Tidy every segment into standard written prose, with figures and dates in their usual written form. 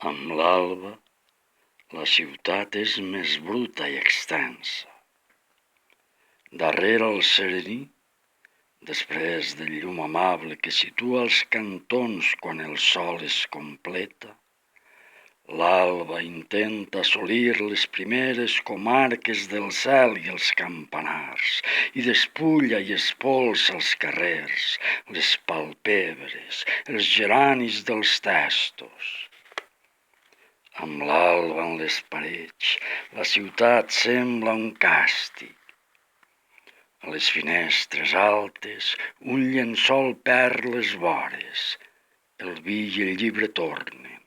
Amb l'alba, la ciutat és més bruta i extensa. Darrere el serení, després del llum amable que situa els cantons quan el sol es completa, l'alba intenta assolir les primeres comarques del cel i els campanars i despulla i espolsa els carrers, les palpebres, els geranis dels testos. Amb l'alba en les parets, la ciutat sembla un càstig. A les finestres altes, un llençol perd les vores, el vi i el llibre tornen.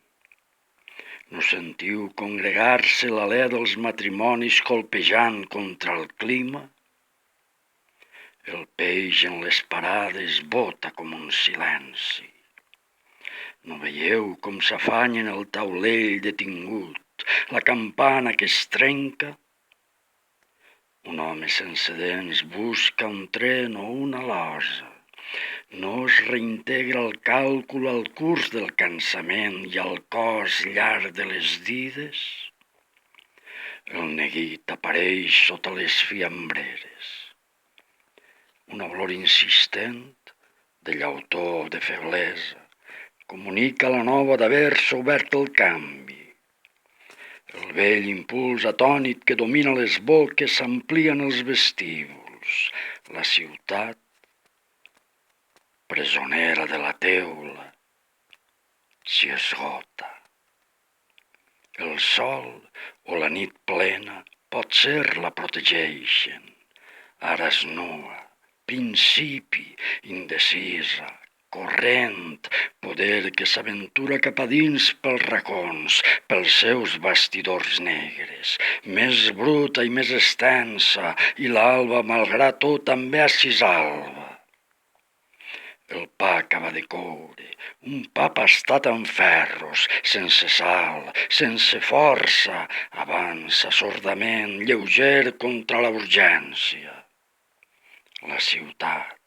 No sentiu congregar-se l'alè dels matrimonis colpejant contra el clima? El peix en les parades bota com un silenci. No veieu com s'afanyen el taulell detingut, la campana que es trenca? Un home sense dents busca un tren o una losa. No es reintegra el càlcul al curs del cansament i al cos llarg de les dides? El neguit apareix sota les fiambreres. Una olor insistent de llautó de feblesa comunica la nova d'haver-se obert el canvi. El vell impuls atònit que domina les boques s'amplia en els vestíbuls. La ciutat, presonera de la teula, s'hi esgota. El sol o la nit plena potser la protegeixen. Ara és nua, principi, indecisa, corrent, poder que s'aventura cap a dins pels racons, pels seus bastidors negres, més bruta i més extensa, i l'alba, malgrat tot, també acisalva. El pa acaba de coure, un pa pastat amb ferros, sense sal, sense força, avança sordament, lleuger contra la urgència. La ciutat,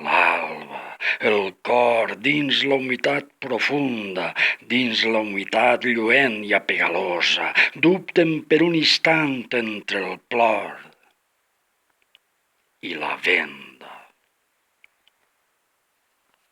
l'alba, el cor dins la humitat profunda, dins la humitat lluent i apegalosa, dubten per un instant entre el plor i la vent.